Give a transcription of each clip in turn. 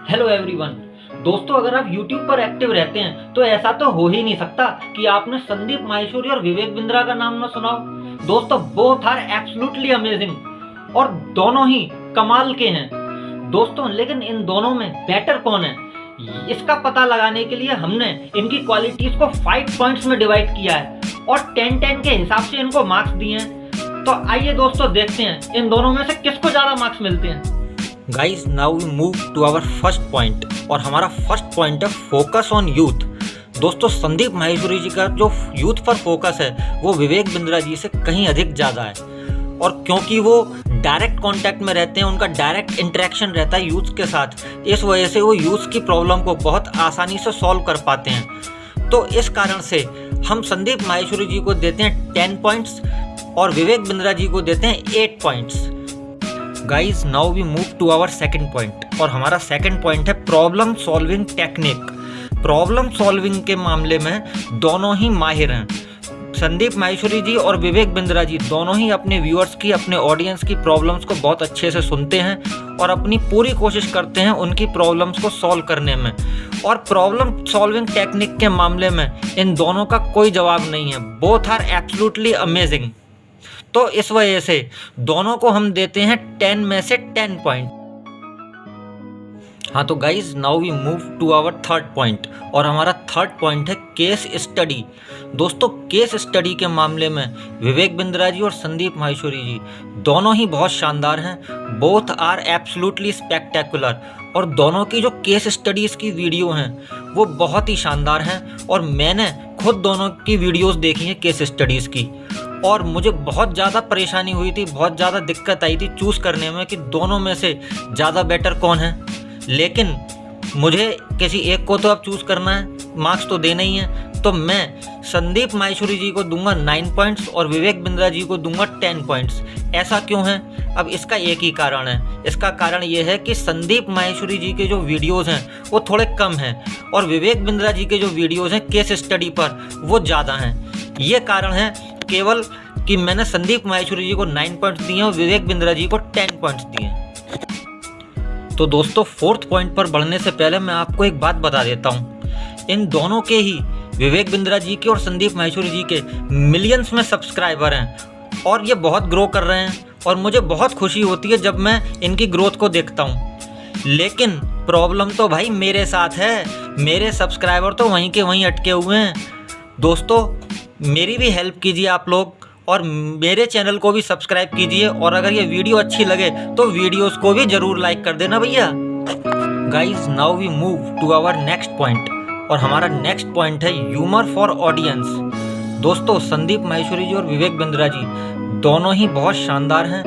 Hello everyone. दोस्तों, अगर आप YouTube पर एक्टिव रहते हैं तो ऐसा तो हो ही नहीं सकता कि आपने संदीप माहेश्वरी और विवेक बिंद्रा का नाम ना सुना हो। दोस्तों, बोथ आर एब्सोल्युटली अमेजिंग और दोनों ही कमाल के हैं। दोस्तों, लेकिन इन दोनों में बेटर कौन है, इसका पता लगाने के लिए हमने इनकी क्वालिटीज को 5 पॉइंट्स में डिवाइड किया है और 10-10 के हिसाब से इनको मार्क्स दिए हैं। तो आइए दोस्तों, देखते हैं इन दोनों में से किसको ज्यादा मार्क्स मिलते हैं। Guys, now we move to our first point और हमारा फर्स्ट पॉइंट है फोकस ऑन यूथ। दोस्तों, संदीप माहेश्वरी जी का जो यूथ पर फोकस है वो विवेक बिंद्रा जी से कहीं अधिक ज़्यादा है, और क्योंकि वो डायरेक्ट कांटेक्ट में रहते हैं, उनका डायरेक्ट इंटरेक्शन रहता है यूथ के साथ, इस वजह से वो यूथ की प्रॉब्लम को बहुत आसानी से सॉल्व कर पाते हैं। तो इस कारण से हम संदीप माहेश्वरी जी को देते हैं 10 पॉइंट्स और विवेक बिंद्रा जी को देते हैं 8 points. Guys, now we move to our second point और हमारा सेकंड पॉइंट है problem solving technique. Problem solving के मामले में दोनों ही माहिर हैं। संदीप माहेश्वरी जी और विवेक बिंद्रा जी दोनों ही अपने व्यूअर्स की, अपने ऑडियंस की प्रॉब्लम्स को बहुत अच्छे से सुनते हैं और अपनी पूरी कोशिश करते हैं उनकी प्रॉब्लम्स को सॉल्व करने में। और प्रॉब्लम सॉल्विंग टेक्निक के मामले में इन दोनों का कोई जवाब नहीं है। Both are absolutely amazing. तो इस वजह से दोनों को हम देते हैं 10 में से 10 पॉइंट। हाँ, तो guys, now we move to our third point और हमारा थर्ड पॉइंट है केस स्टडी। दोस्तों, केस स्टडी के मामले में विवेक बिंद्रा जी और संदीप माहेश्वरी जी दोनों ही बहुत शानदार हैं। बोथ आर एब्सोल्युटली स्पेक्टेकुलर और दोनों की जो केस स्टडीज़ की वीडियो हैं वो बहुत ही शानदार हैं। और मैंने खुद दोनों की वीडियोस देखी हैं केस स्टडीज़ की, और मुझे बहुत ज़्यादा परेशानी हुई थी, बहुत ज़्यादा दिक्कत आई थी चूज़ करने में कि दोनों में से ज़्यादा बेटर कौन है। लेकिन मुझे किसी एक को तो अब चूज़ करना है, मार्क्स तो देना ही है। तो मैं संदीप माहेश्वरी जी को दूंगा 9 पॉइंट्स और विवेक बिंद्रा जी को दूंगा 10 पॉइंट्स। ऐसा क्यों है? अब इसका एक ही कारण है। इसका कारण ये है कि संदीप माहेश्वरी जी के जो वीडियोज़ हैं वो थोड़े कम हैं और विवेक बिंद्रा जी के जो वीडियोज़ हैं केस स्टडी पर वो ज़्यादा हैं। ये कारण है केवल कि मैंने संदीप माहेश्वरी जी को 9 पॉइंट्स दिए और विवेक बिंद्रा जी को 10 पॉइंट्स दिए। तो दोस्तों, फोर्थ पॉइंट पर बढ़ने से पहले मैं आपको एक बात बता देता हूँ। इन दोनों के ही, विवेक बिंद्रा जी के और संदीप माहेश्वरी जी के, मिलियंस में सब्सक्राइबर हैं और ये बहुत ग्रो कर रहे हैं और मुझे बहुत खुशी होती है जब मैं इनकी ग्रोथ को देखता हूँ। लेकिन प्रॉब्लम तो भाई मेरे साथ है, मेरे सब्सक्राइबर तो वहीं के वहीं अटके हुए हैं। दोस्तों, मेरी भी हेल्प कीजिए आप लोग और मेरे चैनल को भी सब्सक्राइब कीजिए, और अगर ये वीडियो अच्छी लगे तो वीडियोस को भी ज़रूर लाइक कर देना भैया। Guys, now we move to our next point और हमारा नेक्स्ट पॉइंट है ह्यूमर फॉर ऑडियंस। दोस्तों, संदीप माहेश्वरी जी और विवेक बिंद्रा जी दोनों ही बहुत शानदार हैं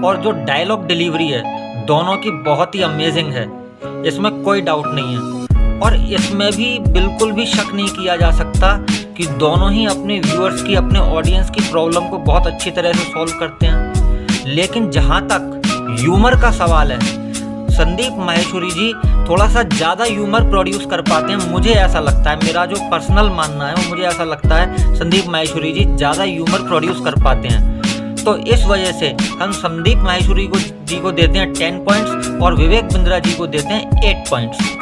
और जो डायलॉग डिलीवरी है दोनों की बहुत ही अमेजिंग है, इसमें कोई डाउट नहीं है। और इसमें भी बिल्कुल भी शक नहीं किया जा सकता कि दोनों ही अपने व्यूअर्स की, अपने ऑडियंस की प्रॉब्लम को बहुत अच्छी तरह से सॉल्व करते हैं। लेकिन जहाँ तक ह्यूमर का सवाल है, संदीप माहेश्वरी जी थोड़ा सा ज़्यादा ह्यूमर प्रोड्यूस कर पाते हैं। मुझे ऐसा लगता है, मेरा जो पर्सनल मानना है वो मुझे ऐसा लगता है संदीप माहेश्वरी जी ज़्यादा ह्यूमर प्रोड्यूस कर पाते हैं। तो इस वजह से हम संदीप माहेश्वरी जी को देते हैं 10 पॉइंट्स और विवेक बिंद्रा जी को देते हैं 8 पॉइंट्स।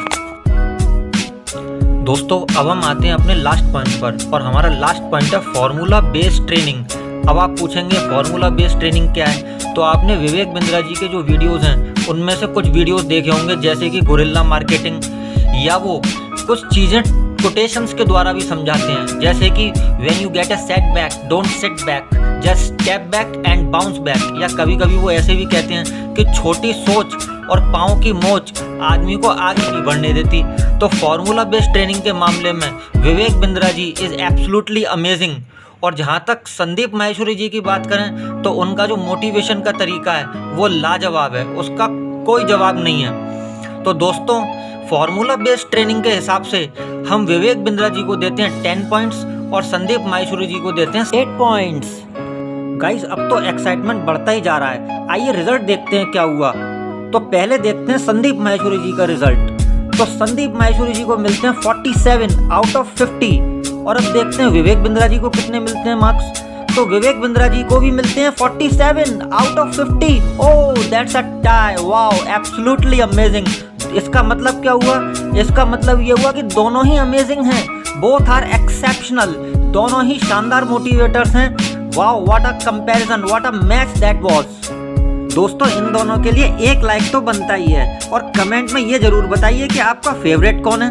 दोस्तों, अब हम आते हैं अपने लास्ट पॉइंट पर और हमारा लास्ट पॉइंट है फॉर्मूला बेस्ड ट्रेनिंग। अब आप पूछेंगे फॉर्मूला बेस्ड ट्रेनिंग क्या है? तो आपने विवेक बिंद्रा जी के जो वीडियोस हैं उनमें से कुछ वीडियोस देखे होंगे, जैसे कि गुरिल्ला मार्केटिंग, या वो कुछ चीज़ें कोटेशंस के द्वारा भी समझाते हैं, जैसे कि when you get a setback don't sit back, just step back and bounce back. या कभी कभी वो ऐसे भी कहते हैं कि छोटी सोच और पाँव की मोच आदमी को आगे नहीं बढ़ने देती। तो फॉर्मूला बेस्ड ट्रेनिंग के मामले में Vivek Bindra ji is absolutely amazing. और जहाँ तक संदीप माहेश्वरी जी की बात करें तो उनका जो मोटिवेशन का तरीका है वो लाजवाब है, उसका कोई जवाब नहीं है। तो दोस्तों, फॉर्मूला बेस्ड ट्रेनिंग के हिसाब से हम विवेक बिंद्रा जी को देते हैं 10 पॉइंट्स और संदीप माहेश्वरी जी को देते हैं 8 पॉइंट्स। गाइस, अब तो एक्साइटमेंट बढ़ता ही जा रहा है। आइए रिजल्ट देखते हैं क्या हुआ। तो पहले देखते हैं संदीप माहेश्वरी जी का रिजल्ट। तो संदीप माहेश्वरी जी को मिलते हैं 47 आउट ऑफ 50। और अब देखते हैं विवेक बिंद्रा जी को कितने मिलते हैं मार्क्स। तो विवेक बिंद्रा जी को भी मिलते हैं 47 out of 50। Oh, that's a tie. Wow, absolutely amazing. इसका मतलब क्या हुआ? इसका मतलब ये हुआ कि दोनों ही अमेजिंग हैं, बोथ आर एक्सेप्शनल, दोनों ही शानदार मोटिवेटर्स हैं। Wow, what a comparison, what a match that was. दोस्तों इन दोनों के लिए एक लाइक तो बनता ही है और कमेंट में ये जरूर बताइए कि आपका फेवरेट कौन है।